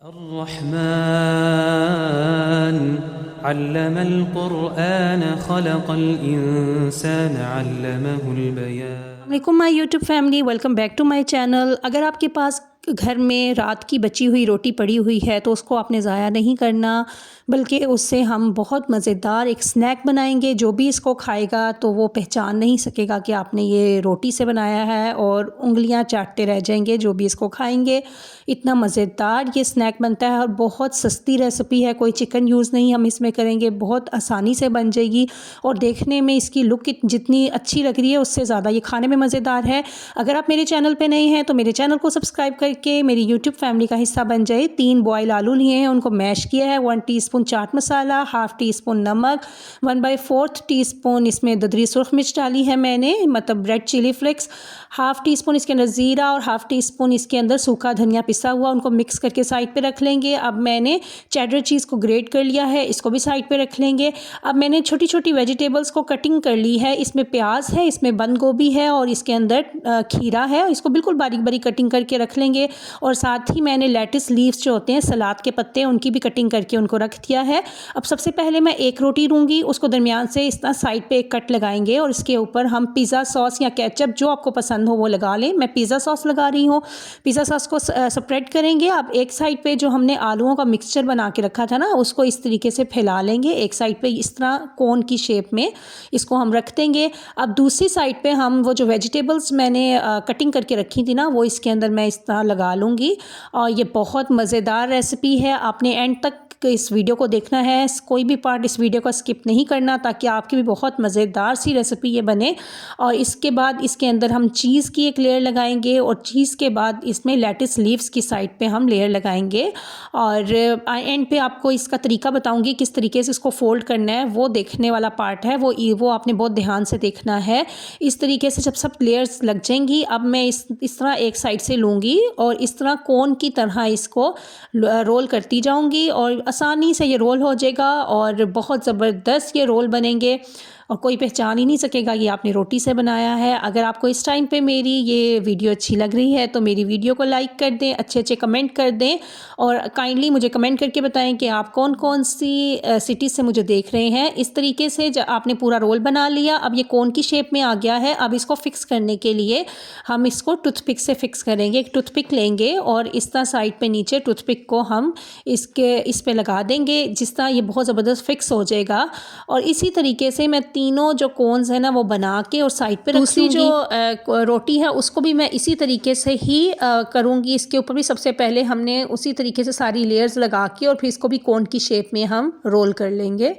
अर्रहमान अल्लमल कुरआन खलक़ल इंसान अल्लमहुल बयान। अस्सलामुअलैकुम my YouTube family, welcome back to my channel. अगर आपके पास घर में रात की बची हुई रोटी पड़ी हुई है तो उसको आपने ज़ाया नहीं करना, बल्कि उससे हम बहुत मज़ेदार एक स्नैक बनाएंगे। जो भी इसको खाएगा तो वो पहचान नहीं सकेगा कि आपने ये रोटी से बनाया है और उंगलियां चाटते रह जाएंगे जो भी इसको खाएंगे। इतना मज़ेदार ये स्नैक बनता है और बहुत सस्ती रेसिपी है, कोई चिकन यूज़ नहीं हम इसमें करेंगे, बहुत आसानी से बन जाएगी और देखने में इसकी लुक जितनी अच्छी लग रही है उससे ज़्यादा ये खाने में मज़ेदार है। अगर आप मेरे चैनल पे नए हैं तो मेरे चैनल को सब्सक्राइब करके मेरी यूट्यूब फैमिली का हिस्सा बन जाए। 3 बॉयल आलू लिए हैं, उनको मैश किया है, 1 teaspoon chaat masala, half tea spoon नमक, 1/4 टीस्पून इसमें ददरी सुर्ख मिर्च डाली है मैंने, मतलब red chilli flakes, half teaspoon इसके अंदर ज़ीरा और हाफ़ टी स्पून इसके अंदर सूखा धनिया पिसा हुआ, उनको मिक्स करके साइड पे रख लेंगे। अब मैंने चेडर चीज़ को ग्रेट कर लिया है, इसको भी साइड पे रख लेंगे। अब मैंने छोटी छोटी वेजिटेबल्स को कटिंग कर ली है, इसमें प्याज है, इसमें बंद गोभी है और इसके अंदर खीरा है, इसको बिल्कुल बारीक बारीक कटिंग करके रख लेंगे। और साथ ही मैंने लेटिस लीव्स जो होते हैं सलाद के पत्ते, उनकी भी कटिंग करके उनको रख दिया है। अब सबसे पहले मैं एक रोटी लूँगी, उसको दरमियान से इस तरह साइड पे एक कट लगाएंगे और इसके ऊपर हम पिज़्ज़ा सॉस या केचप जो आपको पसंद हो वो लगा लें। मैं पिज़्ज़ा सॉस लगा रही हूँ। पिज़्ज़ा सॉस को स्प्रेड करेंगे। अब एक साइड पे जो हमने आलूओं का मिक्सचर बना के रखा था ना, उसको इस तरीके से फैला लेंगे। एक साइड पे इस तरह कोन की शेप में इसको हम रख देंगे। अब दूसरी साइड पे हम वो जो वेजिटेबल्स मैंने कटिंग करके रखी थी ना, वो इसके अंदर मैं इस तरह लगा लूँगी। और ये बहुत मज़ेदार रेसिपी है, आपने एंड तक इस वीडियो को देखना है, कोई भी पार्ट इस वीडियो का स्किप नहीं करना, ताकि आपकी भी बहुत मज़ेदार सी रेसिपी ये बने। और इसके बाद इसके अंदर हम चीज़ की एक लेयर लगाएंगे और चीज़ के बाद इसमें लेटिस लीव्स की साइड पे हम लेयर लगाएंगे। और एंड पे आपको इसका तरीका बताऊंगी किस तरीके से इसको फोल्ड करना है, वो देखने वाला पार्ट है, वो आपने बहुत ध्यान से देखना है। इस तरीके से जब सब लेयर्स लग जाएंगी, अब मैं इस तरह एक साइड से लूँगी और इस तरह कोन की तरह इसको रोल करती जाऊँगी और आसानी से ये रोल हो जाएगा और बहुत ज़बरदस्त ये रोल बनेंगे और कोई पहचान ही नहीं सकेगा ये आपने रोटी से बनाया है। अगर आपको इस टाइम पे मेरी ये वीडियो अच्छी लग रही है तो मेरी वीडियो को लाइक कर दें, अच्छे अच्छे कमेंट कर दें और काइंडली मुझे कमेंट करके बताएं कि आप कौन कौन सी सिटी से मुझे देख रहे हैं। इस तरीके से जब आपने पूरा रोल बना लिया, अब ये कोन की शेप में आ गया है। अब इसको फिक्स करने के लिए हम इसको टूथपिक से फिक्स करेंगे। एक टूथपिक लेंगे और इस तरह साइड पे नीचे टूथपिक को हम इस पे लगा देंगे, जिस तरह ये बहुत ज़बरदस्त फिक्स हो जाएगा। और इसी तरीके से मैं तीनों जो कोन्स है ना वो बना के और साइड पे दूसरी जो रोटी है उसको भी मैं इसी तरीके से ही करूँगी। इसके ऊपर भी सबसे पहले हमने उसी तरीके से सारी लेयर्स लगा के और फिर इसको भी कोन की शेप में हम रोल कर लेंगे।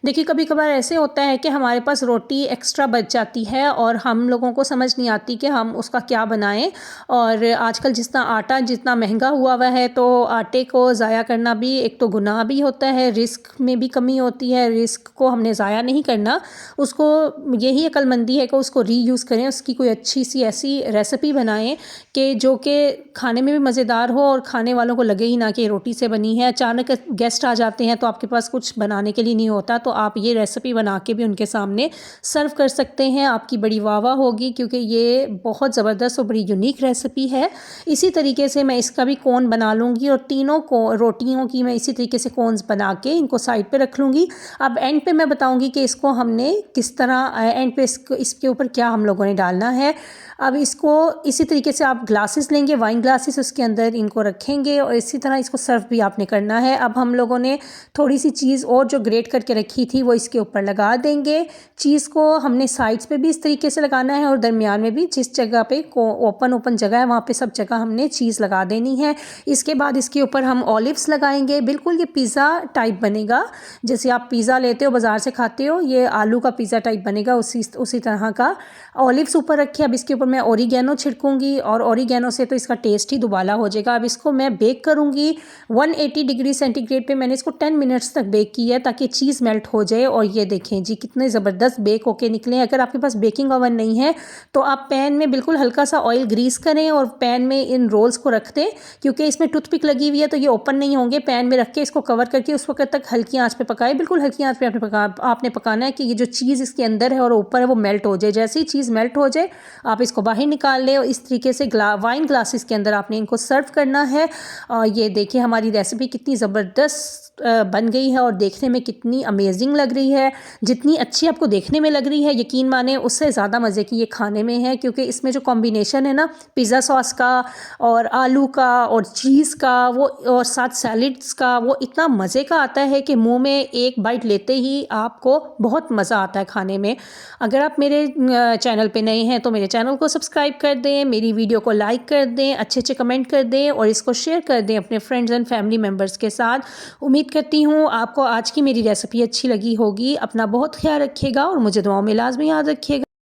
देखिए कभी कभार ऐसे होता है कि हमारे पास रोटी एक्स्ट्रा बच जाती है और हम लोगों को समझ नहीं आती कि हम उसका क्या बनाएं। और आजकल जितना आटा जितना महंगा हुआ है तो आटे को ज़ाया करना भी एक तो गुनाह भी होता है, रिस्क में भी कमी होती है। रिस्क को हमने ज़ाया नहीं करना, उसको यही अक्लमंदी है कि उसको रीयूज़ करें, उसकी कोई अच्छी सी ऐसी रेसिपी बनाएं कि जो कि खाने में भी मज़ेदार हो और खाने वालों को लगे ही ना कि रोटी से बनी है। अचानक गेस्ट आ जाते हैं तो आपके पास कुछ बनाने के लिए नहीं होता, तो आप ये रेसिपी बना के भी उनके सामने सर्व कर सकते हैं। आपकी बड़ी वाह वाह होगी क्योंकि ये बहुत ज़बरदस्त और बड़ी यूनिक रेसिपी है। इसी तरीके से मैं इसका भी कोन बना लूँगी और तीनों को रोटियों की मैं इसी तरीके से कोन्स बना के इनको साइड पे रख लूँगी। अब एंड पे मैं बताऊँगी कि इसको हमने किस तरह एंड पे इसके ऊपर क्या हम लोगों ने डालना है। अब इसको इसी तरीके से आप ग्लासेस लेंगे, वाइन ग्लासेस, उसके अंदर इनको रखेंगे और इसी तरह इसको सर्व भी आपने करना है। अब हम लोगों ने थोड़ी सी चीज़ और जो ग्रेट करके रखी थी वो इसके ऊपर लगा देंगे। चीज़ को हमने साइड्स पे भी इस तरीके से लगाना है और दरमियान में भी जिस जगह पे ओपन जगह है वहाँ पे सब जगह हमने चीज़ लगा देनी है। इसके बाद इसके ऊपर हम ऑलिव्स लगाएंगे। बिल्कुल ये पिज़्ज़ा टाइप बनेगा, जैसे आप पिज़्ज़ा लेते हो बाज़ार से खाते हो, ये आलू का पिज़्ज़ा टाइप बनेगा उसी तरह का। ऑलिव्स ऊपर रखे। अब इसके ऊपर मैं ओरिगेनो छिड़कूंगी और ओरिगेनो से तो इसका टेस्ट ही दुबाला हो जाएगा। अब इसको मैं बेक करूंगी 180 डिग्री सेंटीग्रेड पे। मैंने इसको 10 मिनट्स तक बेक किया है ताकि चीज़ मेल्ट हो जाए। और ये देखें जी कितने ज़बरदस्त बेक होके निकले। अगर आपके पास बेकिंग ओवन नहीं है तो आप पैन में बिल्कुल हल्का सा ऑयल ग्रीस करें और पैन में इन रोल्स को रख दें, क्योंकि इसमें टूथपिक लगी हुई है तो ये ओपन नहीं होंगे। पैन में रख के इसको कवर करके उस वक्त तक हल्की आंच पे पकाए, बिल्कुल हल्की आंच पे आपने पकाना है कि ये जो चीज़ इसके अंदर है और ऊपर है वो मेल्ट हो जाए। जैसे ही चीज़ मेल्ट हो जाए आप इसको इसको बाहर निकाल लें और इस तरीके से वाइन ग्लासेस के अंदर आपने इनको सर्व करना है। और ये देखिए हमारी रेसिपी कितनी ज़बरदस्त बन गई है और देखने में कितनी अमेजिंग लग रही है। जितनी अच्छी आपको देखने में लग रही है, यकीन माने उससे ज़्यादा मज़े की ये खाने में है, क्योंकि इसमें जो कॉम्बिनेशन है ना पिज़्ज़ा सॉस का और आलू का और चीज़ का वो और साथ सैलिड्स का, वो इतना मज़े का आता है कि मुंह में एक बाइट लेते ही आपको बहुत मज़ा आता है खाने में। अगर आप मेरे चैनल पे नए हैं तो मेरे चैनल को सब्सक्राइब कर दें, मेरी वीडियो को लाइक कर दें, अच्छे अच्छे कमेंट कर दें और इसको शेयर कर दें अपने फ्रेंड्स एंड फैमिली मेम्बर्स के साथ। उम्मीद करती हूँ आपको आज की मेरी रेसिपी अच्छी लगी होगी। अपना बहुत ख्याल रखिएगा और मुझे दुआओं में लाजमी याद रखिएगा।